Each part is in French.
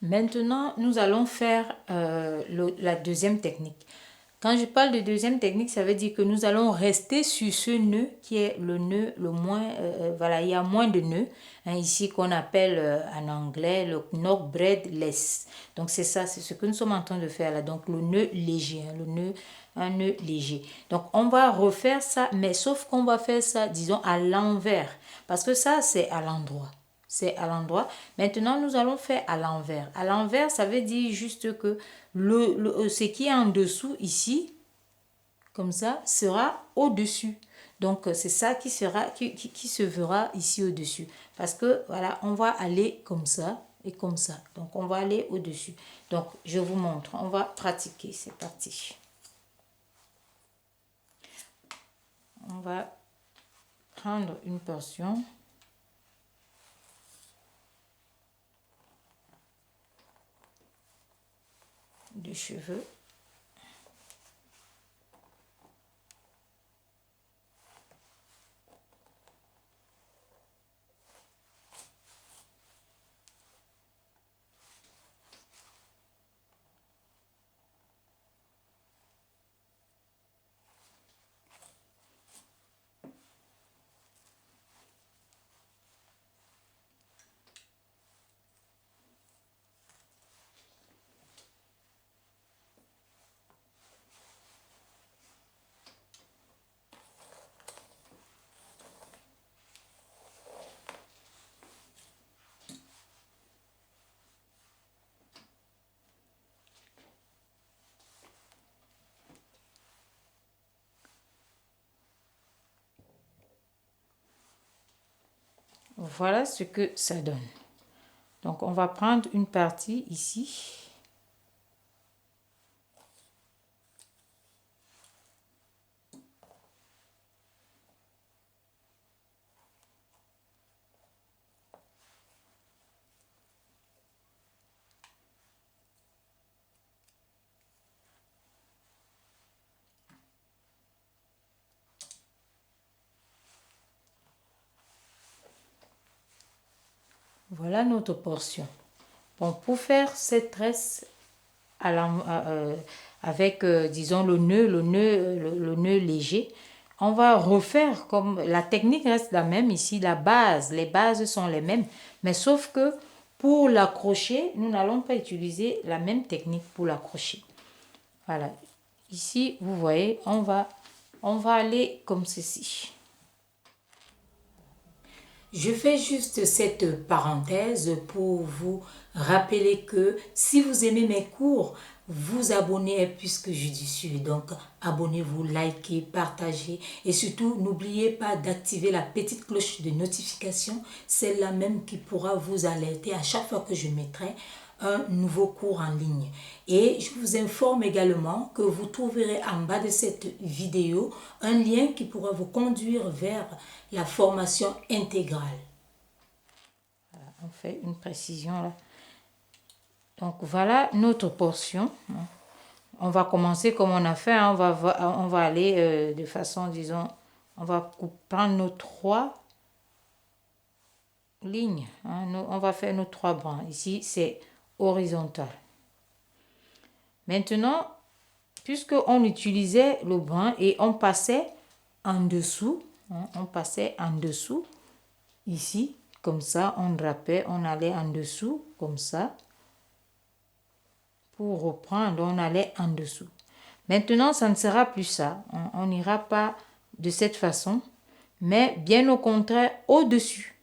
Maintenant, nous allons faire la deuxième technique. Quand je parle de deuxième technique, ça veut dire que nous allons rester sur ce nœud qui est le nœud le moins, voilà, il y a moins de nœuds, hein, ici qu'on appelle en anglais le knock braidless. Donc c'est ça, c'est ce que nous sommes en train de faire là. Donc le nœud léger, hein, un nœud léger. Donc on va refaire ça, mais sauf qu'on va faire ça, disons, à l'envers, parce que ça c'est à l'endroit. C'est à l'endroit. Maintenant, nous allons faire à l'envers. À l'envers, ça veut dire juste que ce qui est en dessous ici, comme ça, sera au-dessus. Donc, c'est ça qui se verra ici au-dessus. Parce que, voilà, on va aller comme ça et comme ça. Donc, on va aller au-dessus. Donc, je vous montre. On va pratiquer. C'est parti. On va prendre une portion de cheveux. Voilà ce que ça donne. Donc, on va prendre une partie ici. Voilà notre portion. Bon, pour faire cette tresse avec, disons, le nœud léger, on va refaire comme la technique reste la même ici, les bases sont les mêmes, mais sauf que pour l'accrocher, nous n'allons pas utiliser la même technique pour l'accrocher. Voilà. Ici, vous voyez, on va aller comme ceci. Je fais juste cette parenthèse pour vous rappeler que si vous aimez mes cours, vous abonnez est plus que judicieux. Donc, abonnez-vous, likez, partagez et surtout, n'oubliez pas d'activer la petite cloche de notification, celle-là même qui pourra vous alerter à chaque fois que je mettrai un nouveau cours en ligne. Et je vous informe également que vous trouverez en bas de cette vidéo un lien qui pourra vous conduire vers la formation intégrale. Voilà, on fait une précision là. Donc voilà notre portion. On va commencer comme on a fait. On va aller de façon, disons, on va prendre nos 3 lignes. On va faire nos 3 brins. Ici, c'est horizontal. Maintenant, puisque on utilisait le brin et on passait en dessous, on passait en dessous, ici, comme ça, on drapait, on allait en dessous, comme ça. Pour reprendre, on allait en dessous. Maintenant, ça ne sera plus ça. On n'ira pas de cette façon, mais bien au contraire, au-dessus.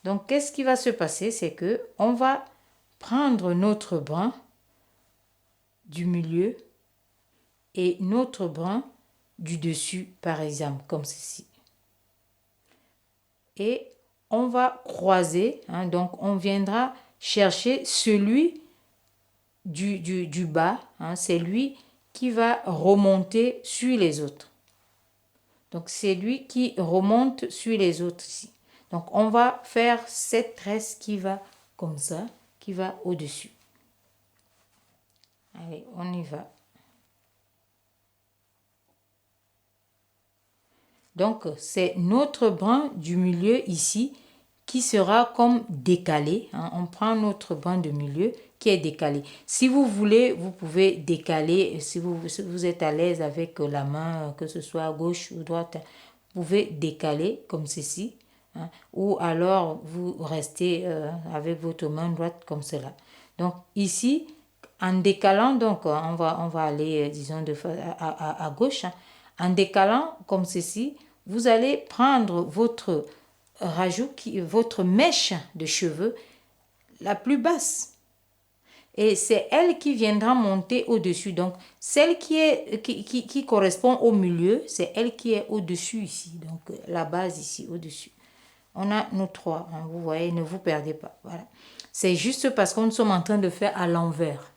Donc, qu'est-ce qui va se passer? C'est que on va prendre notre brin du milieu et notre brin du dessus, par exemple, comme ceci. Et on va croiser, donc on viendra chercher celui du bas, c'est lui qui va remonter sur les autres. Donc c'est lui qui remonte sur les autres ici. Donc on va faire cette tresse qui va comme ça, qui va au-dessus. Allez, on y va. Donc, c'est notre brin du milieu ici qui sera comme décalé. Hein. On prend notre brin de milieu qui est décalé. Si vous voulez, vous pouvez décaler, si vous êtes à l'aise avec la main, que ce soit à gauche ou droite, vous pouvez décaler comme ceci. Hein, ou alors vous restez avec votre main droite comme cela. Donc ici, en décalant, donc on va aller, disons, à gauche. Hein. En décalant comme ceci, vous allez prendre votre rajout, votre mèche de cheveux la plus basse. Et c'est elle qui viendra monter au-dessus. Donc, celle qui correspond au milieu, c'est elle qui est au-dessus ici. Donc, la base ici, au-dessus. On a nos trois, hein, vous voyez, ne vous perdez pas. Voilà. C'est juste parce qu'on sommes en train de faire à l'envers.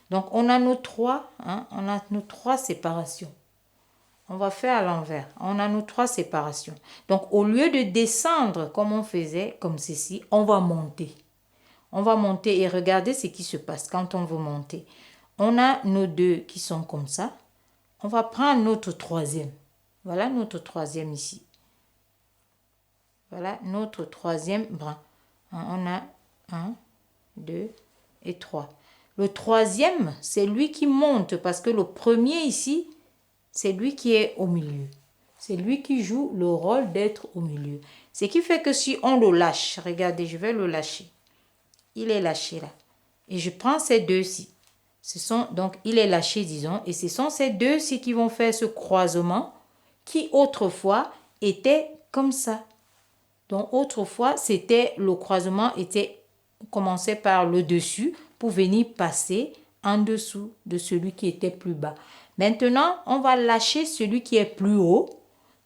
Donc, on a nos trois, hein, on a nos trois séparations. On va faire à l'envers. On a nos trois séparations. Donc, au lieu de descendre comme on faisait, comme ceci, on va monter. On va monter et regardez ce qui se passe quand on veut monter. On a nos deux qui sont comme ça. On va prendre notre troisième. Voilà notre troisième ici. Voilà notre troisième brin. On a 1, 2 et 3. Le troisième, c'est lui qui monte parce que le premier ici, c'est lui qui est au milieu. C'est lui qui joue le rôle d'être au milieu. Ce qui fait que si on le lâche, regardez, je vais le lâcher. Il est lâché là. Et je prends ces deux-ci. Donc, il est lâché, disons, et ce sont ces deux-ci qui vont faire ce croisement qui autrefois était comme ça. Donc, autrefois, le croisement commençait par le dessus pour venir passer en dessous de celui qui était plus bas. Maintenant, on va lâcher celui qui est plus haut.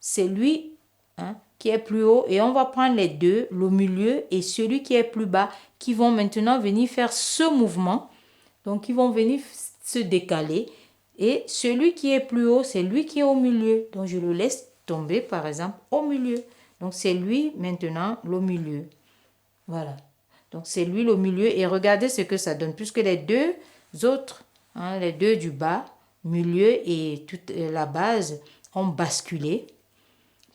C'est lui, hein, qui est plus haut, et on va prendre les deux, le milieu et celui qui est plus bas, qui vont maintenant venir faire ce mouvement. Donc, ils vont venir se décaler. Et celui qui est plus haut, c'est lui qui est au milieu. Donc, je le laisse tomber, par exemple, au milieu. Donc, c'est lui maintenant le milieu. Voilà. Donc, c'est lui le milieu. Et regardez ce que ça donne. Puisque les deux autres, hein, les deux du bas, milieu et toute la base, ont basculé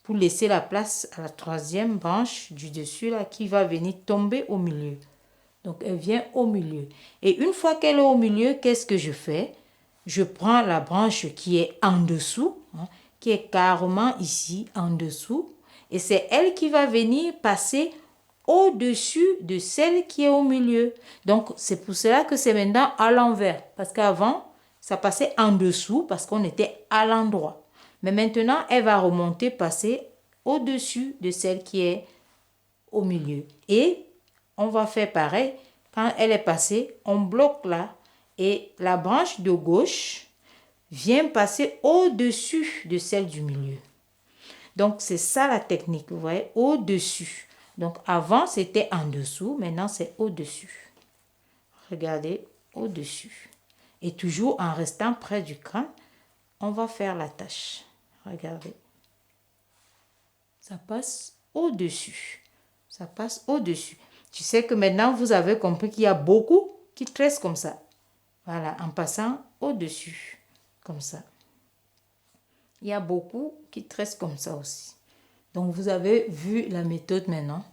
pour laisser la place à la troisième branche du dessus là qui va venir tomber au milieu. Donc, elle vient au milieu. Et une fois qu'elle est au milieu, qu'est-ce que je fais? Je prends la branche qui est en dessous, hein, qui est carrément ici, en dessous. Et c'est elle qui va venir passer au-dessus de celle qui est au milieu. Donc, c'est pour cela que c'est maintenant à l'envers. Parce qu'avant, ça passait en dessous parce qu'on était à l'endroit. Mais maintenant, elle va remonter, passer au-dessus de celle qui est au milieu. Et on va faire pareil. Quand elle est passée, on bloque là. Et la branche de gauche vient passer au-dessus de celle du milieu. Donc, c'est ça la technique, vous voyez, au-dessus. Donc, avant, c'était en dessous. Maintenant, c'est au-dessus. Regardez, au-dessus. Et toujours en restant près du crâne, on va faire la tâche. Regardez. Ça passe au-dessus. Ça passe au-dessus. Tu sais que maintenant, vous avez compris qu'il y a beaucoup qui tressent comme ça. Voilà, en passant au-dessus. Comme ça. Il y a beaucoup qui tressent comme ça aussi. Donc, vous avez vu la méthode maintenant.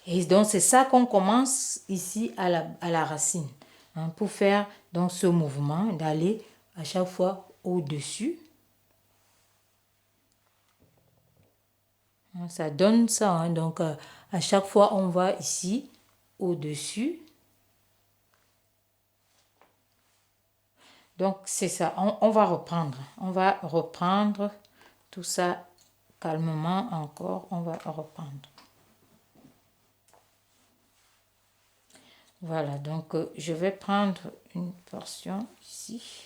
Et donc, c'est ça qu'on commence ici à la racine. Hein, pour faire donc ce mouvement d'aller à chaque fois au-dessus. Ça donne ça. Hein, donc, à chaque fois, on va ici au-dessus. Donc, c'est ça. On va reprendre. On va reprendre tout ça calmement encore. On va reprendre. Voilà. Donc, je vais prendre une portion ici.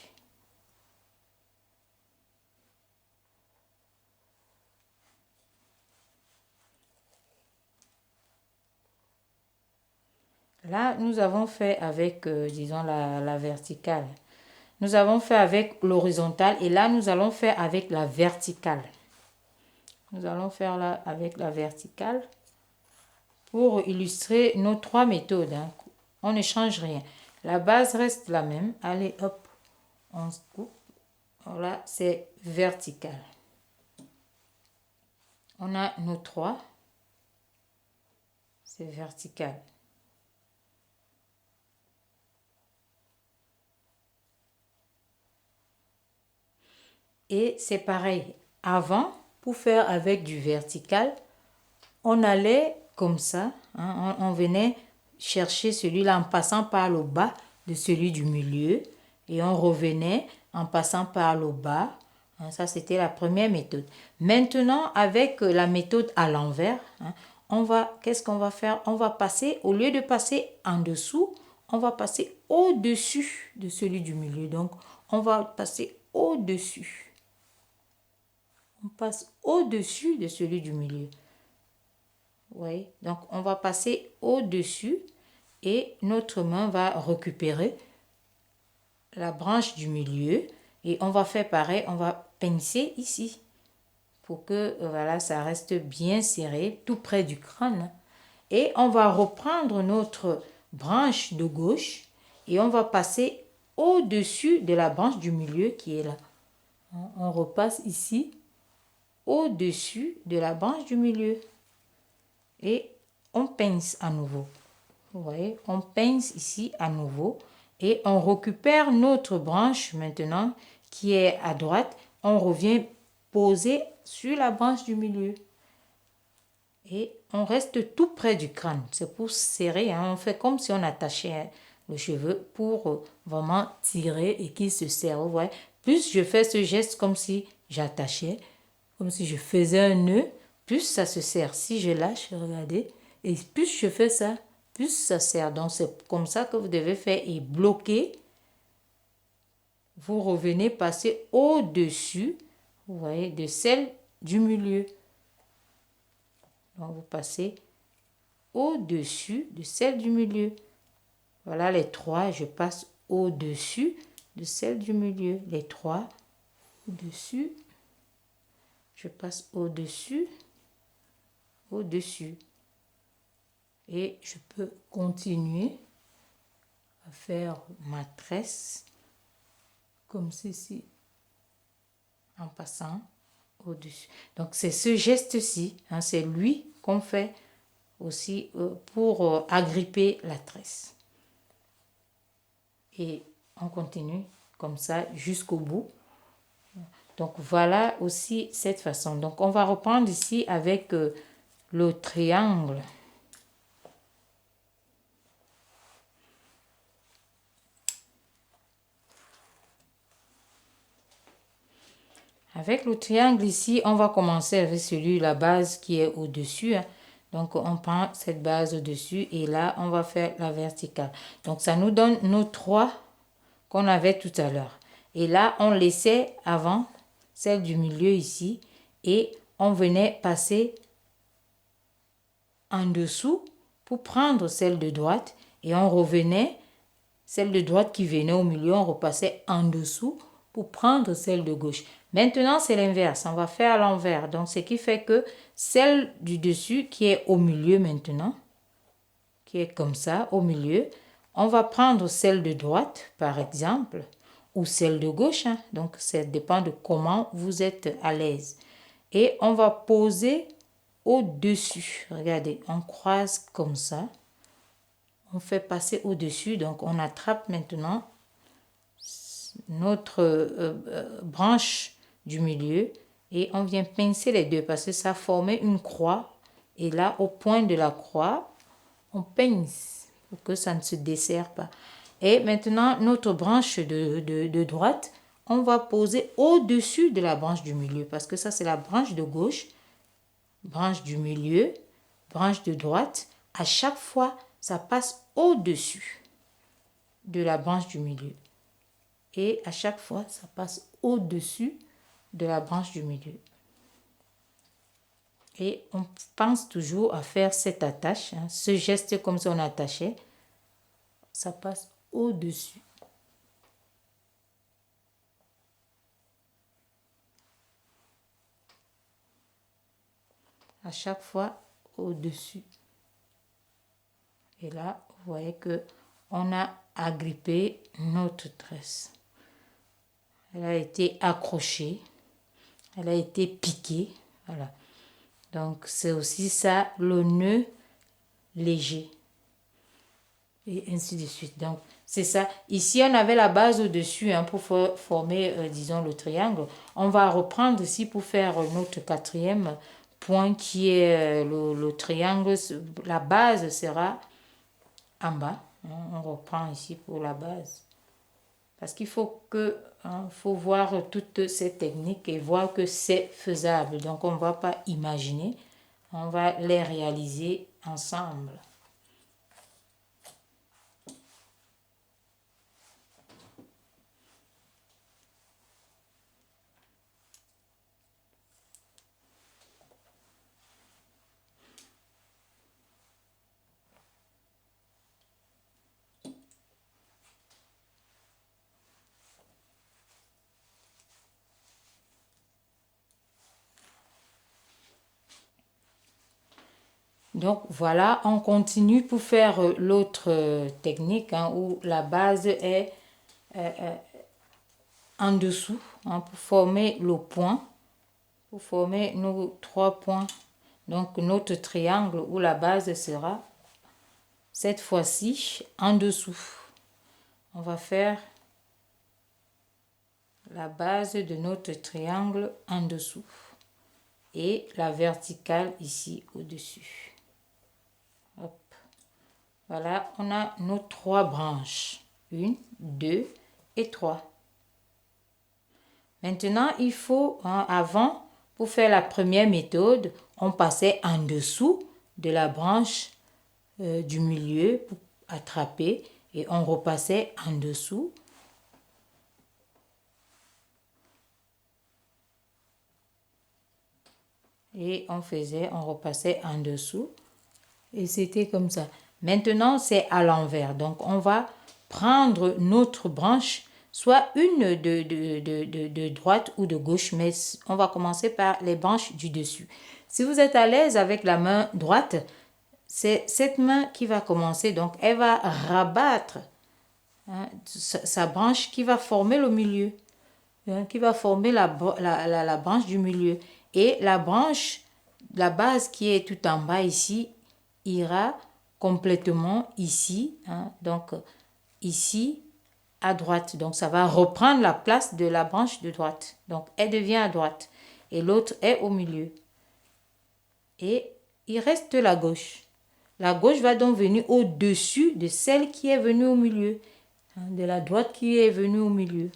Là, nous avons fait avec, disons, la verticale. Nous avons fait avec l'horizontale et là, nous allons faire avec la verticale. Nous allons faire là avec la verticale pour illustrer nos trois méthodes. Hein. On ne change rien. La base reste la même. Allez, hop, on se coupe. Voilà, c'est vertical. On a nos trois. c'est vertical. Et c'est pareil. Avant, pour faire avec du vertical, on allait comme ça, hein, on venait chercher celui-là en passant par le bas de celui du milieu et on revenait en passant par le bas. Hein, ça, c'était la première méthode. Maintenant, avec la méthode à l'envers, hein, qu'est-ce qu'on va faire? On va passer, au lieu de passer en dessous, on va passer au-dessus de celui du milieu. Donc, on va passer au-dessus. On passe au-dessus de celui du milieu. Oui, donc on va passer au-dessus et notre main va récupérer la branche du milieu et on va faire pareil, on va pincer ici pour que voilà, ça reste bien serré tout près du crâne. Et on va reprendre notre branche de gauche et on va passer au-dessus de la branche du milieu qui est là. On repasse ici au-dessus de la branche du milieu et on pince à nouveau. Vous voyez, on pince ici à nouveau et on récupère notre branche maintenant qui est à droite. On revient poser sur la branche du milieu et on reste tout près du crâne. C'est pour serrer, hein. On fait comme si on attachait le cheveu pour vraiment tirer et qu'il se serre. Vous voyez, plus je fais ce geste comme si j'attachais, comme si je faisais un nœud, plus ça se serre. Si je lâche, regardez, et plus je fais ça, plus ça serre. Donc c'est comme ça que vous devez faire et bloquer. Vous revenez passer au-dessus, vous voyez, de celle du milieu. Donc vous passez au-dessus de celle du milieu. Voilà les trois, je passe au-dessus de celle du milieu. Les trois, au-dessus, je passe au-dessus, au-dessus. Et je peux continuer à faire ma tresse comme ceci en passant au-dessus. Donc c'est ce geste-ci, hein, c'est lui qu'on fait aussi pour agripper la tresse. Et on continue comme ça jusqu'au bout. Donc voilà aussi cette façon. Donc on va reprendre ici avec le triangle. Avec le triangle ici, on va commencer avec celui, la base qui est au-dessus. Hein. Donc on prend cette base au-dessus et là on va faire la verticale. Donc ça nous donne nos trois qu'on avait tout à l'heure. Et là on laissait avant celle du milieu ici et on venait passer en dessous pour prendre celle de droite et on revenait, celle de droite qui venait au milieu, on repassait en dessous pour prendre celle de gauche. Maintenant, c'est l'inverse, on va faire à l'envers. Donc, ce qui fait que celle du dessus qui est au milieu maintenant, qui est comme ça, au milieu, on va prendre celle de droite, par exemple, ou celle de gauche. Hein. Donc, ça dépend de comment vous êtes à l'aise. Et on va poser au-dessus. Regardez, on croise comme ça. On fait passer au-dessus. Donc, on attrape maintenant notre branche du milieu et on vient pincer les deux parce que ça formait une croix. Et là, au point de la croix, on pince pour que ça ne se desserre pas. Et maintenant, notre branche de droite, on va poser au-dessus de la branche du milieu parce que ça, c'est la branche de gauche, branche du milieu, branche de droite. À chaque fois, ça passe au-dessus de la branche du milieu. Et à chaque fois, ça passe au-dessus de la branche du milieu. Et on pense toujours à faire cette attache, hein, ce geste comme si on attachait, ça passe au-dessus. À chaque fois, au-dessus. Et là, vous voyez que on a agrippé notre tresse. Elle a été accrochée, elle a été piquée, voilà. Donc c'est aussi ça le nœud léger. Et ainsi de suite. Donc, c'est ça. Ici, on avait la base au-dessus pour former, disons, le triangle. On va reprendre ici pour faire notre quatrième point qui est le triangle. La base sera en bas. On reprend ici pour la base. Parce qu'il faut faut voir toutes ces techniques et voir que c'est faisable. Donc, on ne va pas imaginer. On va les réaliser ensemble. Donc voilà, on continue pour faire l'autre technique où la base est en dessous pour former le point, pour former nos 3 points. Donc notre triangle où la base sera cette fois-ci en dessous. On va faire la base de notre triangle en dessous et la verticale ici au-dessus. Hop. Voilà, on a nos 3 branches. 1, 2 et 3. Maintenant, il faut, avant, pour faire la première méthode, on passait en dessous de la branche du milieu pour attraper et on repassait en dessous. Et on repassait en dessous. Et c'était comme ça. Maintenant, c'est à l'envers. Donc, on va prendre notre branche, soit une de droite ou de gauche, mais on va commencer par les branches du dessus. Si vous êtes à l'aise avec la main droite, c'est cette main qui va commencer. Donc, elle va rabattre sa branche qui va former le milieu, qui va former la branche du milieu. Et la base qui est tout en bas ici, ira complètement ici, donc ici à droite. Donc ça va reprendre la place de la branche de droite. Donc elle devient à droite et l'autre est au milieu. Et il reste la gauche. La gauche va donc venir au-dessus de celle qui est venue au milieu, de la droite qui est venue au milieu.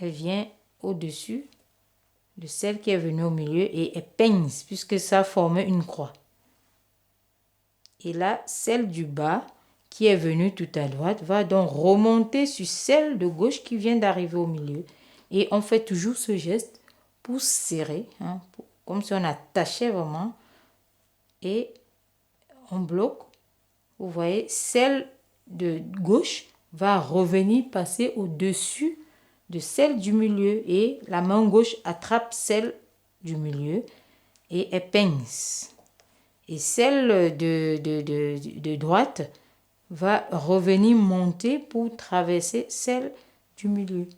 Elle vient au-dessus de celle qui est venue au milieu et elle pince puisque ça forme une croix. Et là, celle du bas qui est venue tout à droite va donc remonter sur celle de gauche qui vient d'arriver au milieu. Et on fait toujours ce geste pour serrer, comme si on attachait vraiment. Et on bloque. Vous voyez, celle de gauche va revenir passer au-dessus de celle du milieu. Et la main gauche attrape celle du milieu et elle pince. Et celle de droite va revenir monter pour traverser celle du milieu.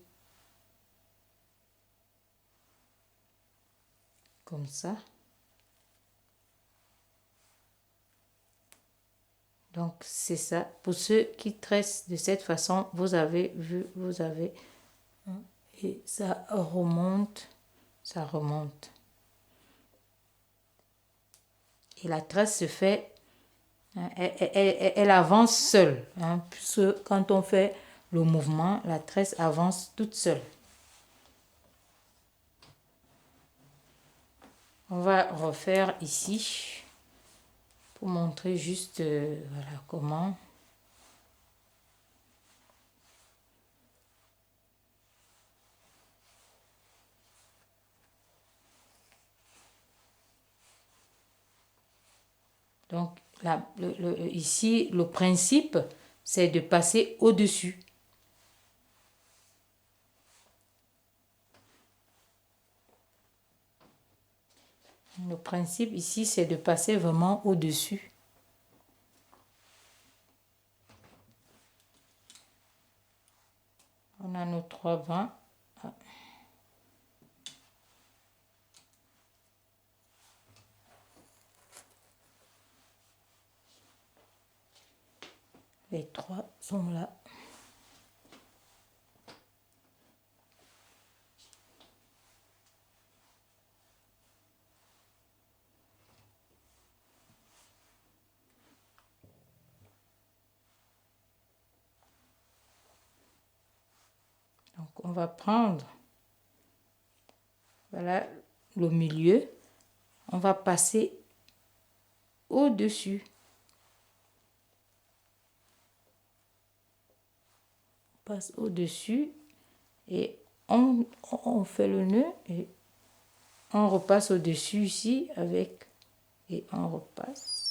Comme ça. Donc, c'est ça. Pour ceux qui tressent de cette façon, vous avez vu, et ça remonte, ça remonte. Et la tresse se fait, elle avance seule. Puisque quand on fait le mouvement, la tresse avance toute seule. On va refaire ici pour montrer juste voilà comment. Donc là, ici, le principe, c'est de passer au-dessus. Le principe ici, c'est de passer vraiment au-dessus. On a nos 3 brins. Les 3 sont là. Donc, on va prendre, voilà, le milieu. On va passer au-dessus. On passe au-dessus et on fait le nœud et on repasse au-dessus ici avec et on repasse.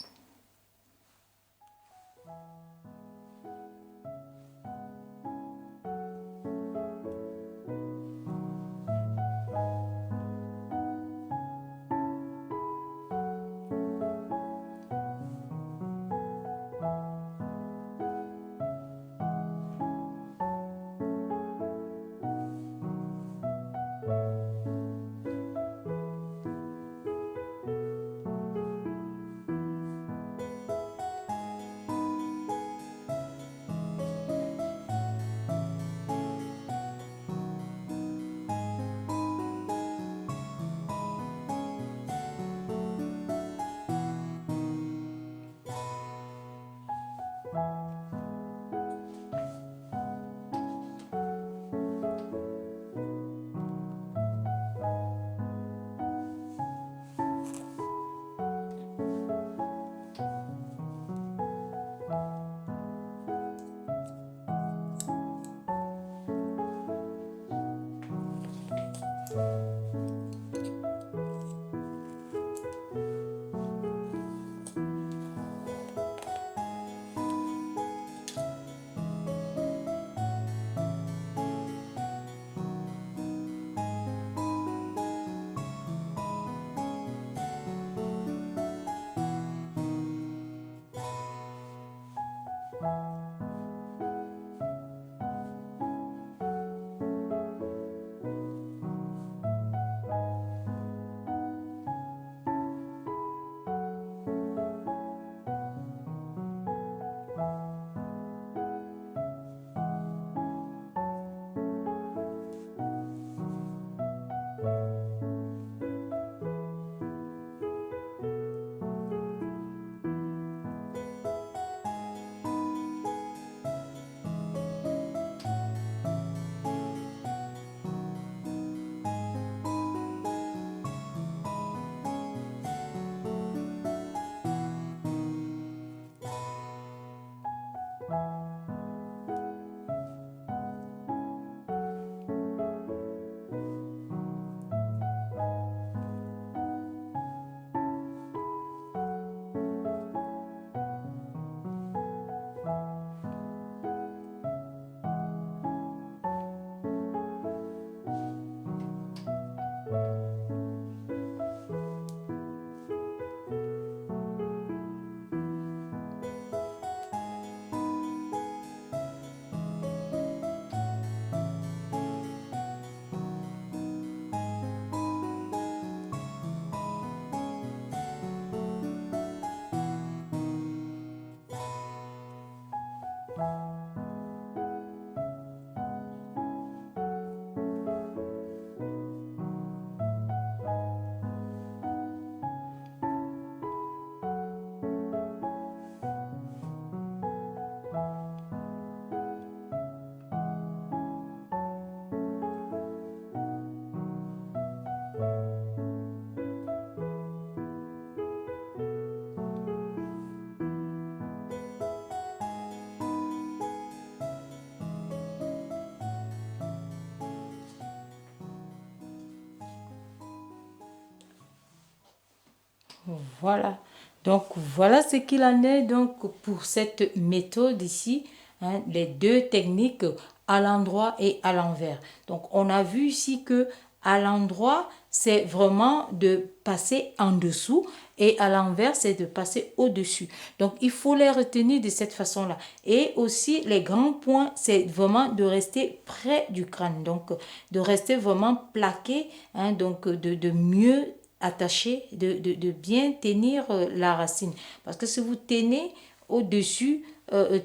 Voilà. Donc, voilà ce qu'il en est donc pour cette méthode ici, hein, les deux techniques à l'endroit et à l'envers. Donc, on a vu ici que à l'endroit, c'est vraiment de passer en dessous et à l'envers, c'est de passer au-dessus. Donc, il faut les retenir de cette façon-là. Et aussi, les grands points, c'est vraiment de rester près du crâne. Donc, de rester vraiment plaqué, hein, donc de mieux attacher, de bien tenir la racine. Parce que si vous tenez au-dessus,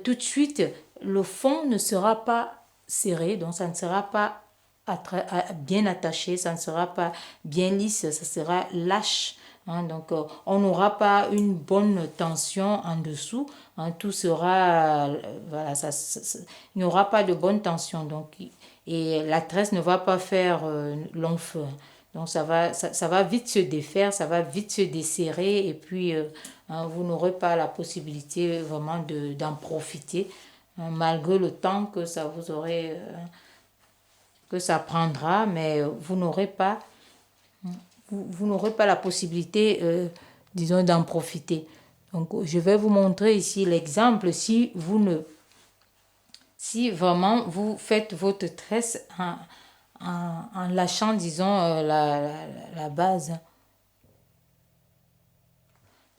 tout de suite, le fond ne sera pas serré, donc ça ne sera pas bien attaché, ça ne sera pas bien lisse, ça sera lâche. Donc, on n'aura pas une bonne tension en dessous. Tout sera, voilà, il n'y aura pas de bonne tension. Donc, et la tresse ne va pas faire long feu. Donc, ça va vite se défaire, ça va vite se desserrer. Et puis, vous n'aurez pas la possibilité vraiment d'en profiter, malgré le temps que ça vous aurait, que ça prendra, mais vous n'aurez pas la possibilité, disons, d'en profiter. Donc, je vais vous montrer ici l'exemple. Si vraiment vous faites votre tresse en lâchant, disons, la base.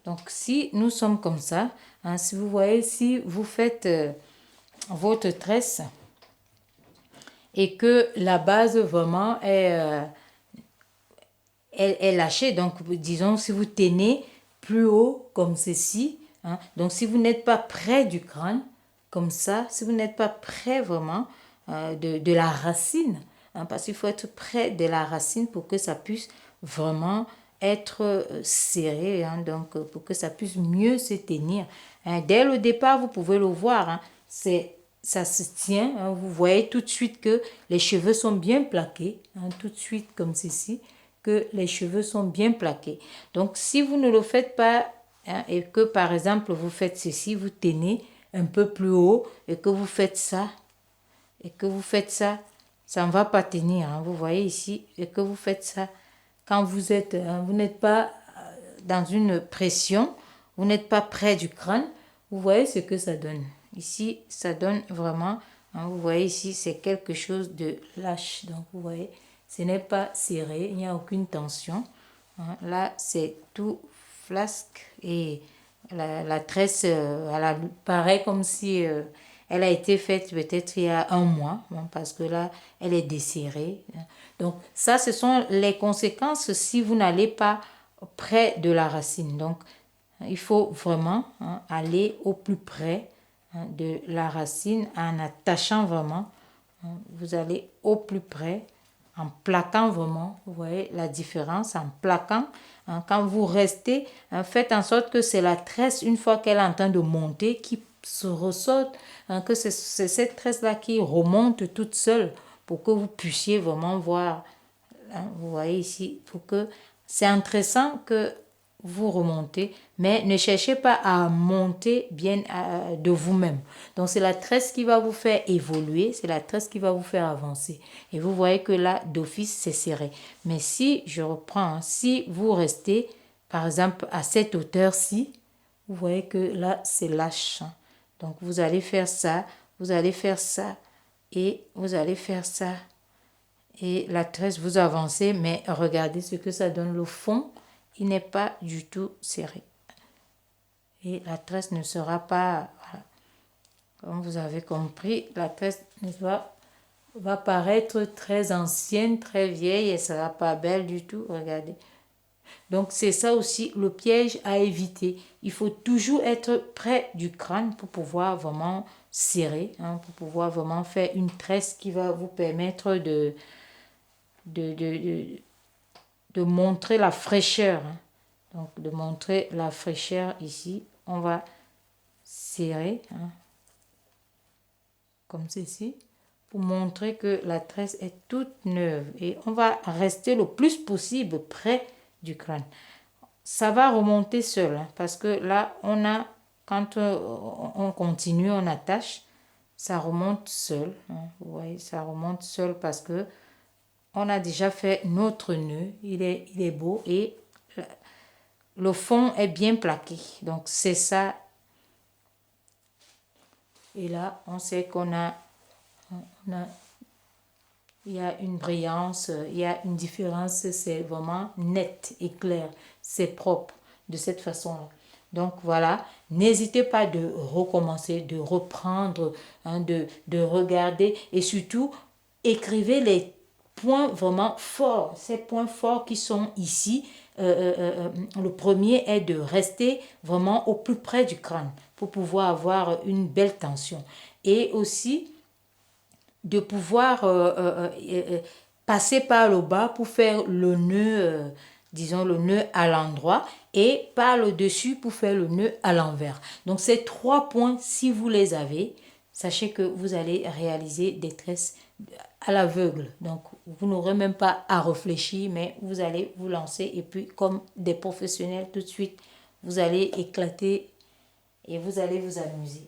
Donc, si nous sommes comme ça, si vous voyez, si vous faites votre tresse et que la base vraiment est lâchée, donc disons, si vous tenez plus haut comme ceci, donc si vous n'êtes pas près du crâne, comme ça, si vous n'êtes pas près vraiment de la racine, parce qu'il faut être près de la racine pour que ça puisse vraiment être serré, donc pour que ça puisse mieux se tenir. Dès le départ, vous pouvez le voir, ça se tient, vous voyez tout de suite que les cheveux sont bien plaqués, tout de suite comme ceci, que les cheveux sont bien plaqués. Donc si vous ne le faites pas, et que par exemple vous faites ceci, vous tenez un peu plus haut et que vous faites ça, ça ne va pas tenir, vous voyez ici, et que vous faites ça, quand vous n'êtes pas dans une pression, vous n'êtes pas près du crâne, vous voyez ce que ça donne. Ici, ça donne vraiment, vous voyez ici, c'est quelque chose de lâche, donc vous voyez, ce n'est pas serré, il n'y a aucune tension. Là, c'est tout flasque et la tresse, elle paraît comme si elle a été faite peut-être il y a un mois, parce que là, elle est desserrée. Donc, ça, ce sont les conséquences si vous n'allez pas près de la racine. Donc, il faut vraiment aller au plus près de la racine en attachant vraiment. Vous allez au plus près en plaquant vraiment, vous voyez la différence, en plaquant. Quand vous restez, faites en sorte que c'est la tresse, une fois qu'elle est en train de monter, qui se ressort, que c'est cette tresse-là qui remonte toute seule pour que vous puissiez vraiment voir. Vous voyez ici, c'est intéressant que vous remontez, mais ne cherchez pas à monter bien de vous-même. Donc, c'est la tresse qui va vous faire évoluer, c'est la tresse qui va vous faire avancer. Et vous voyez que là, d'office, c'est serré. Mais si, je reprends, si vous restez, par exemple, à cette hauteur-ci, vous voyez que là, c'est lâche. Donc, vous allez faire ça, vous allez faire ça, et vous allez faire ça. Et la tresse, vous avancez, mais regardez ce que ça donne. Le fond, il n'est pas du tout serré. Et la tresse ne sera pas, voilà. Comme vous avez compris, la tresse va paraître très ancienne, très vieille et ça ne sera pas belle du tout. Regardez. Donc c'est ça aussi le piège à éviter. Il faut toujours être près du crâne pour pouvoir vraiment serrer, pour pouvoir vraiment faire une tresse qui va vous permettre de montrer la fraîcheur. Donc, de montrer la fraîcheur ici, on va serrer, comme ceci, pour montrer que la tresse est toute neuve. Et on va rester le plus possible près du crâne. Ça va remonter seul, parce que là, quand on continue, on attache, ça remonte seul. Vous voyez, ça remonte seul parce que on a déjà fait notre nœud, il est beau et le fond est bien plaqué. Donc c'est ça. Et là, on sait il y a une brillance, il y a une différence, c'est vraiment net et clair, c'est propre de cette façon-là. Donc voilà, n'hésitez pas de recommencer, de reprendre, de regarder et surtout écrivez les points vraiment forts, ces points forts qui sont ici, le premier est de rester vraiment au plus près du crâne pour pouvoir avoir une belle tension. Et aussi de pouvoir passer par le bas pour faire le nœud, disons le nœud à l'endroit, et par le dessus pour faire le nœud à l'envers. Donc ces 3 points, si vous les avez, sachez que vous allez réaliser des tresses à l'aveugle. Donc vous n'aurez même pas à réfléchir, mais vous allez vous lancer et puis comme des professionnels tout de suite, vous allez éclater et vous allez vous amuser.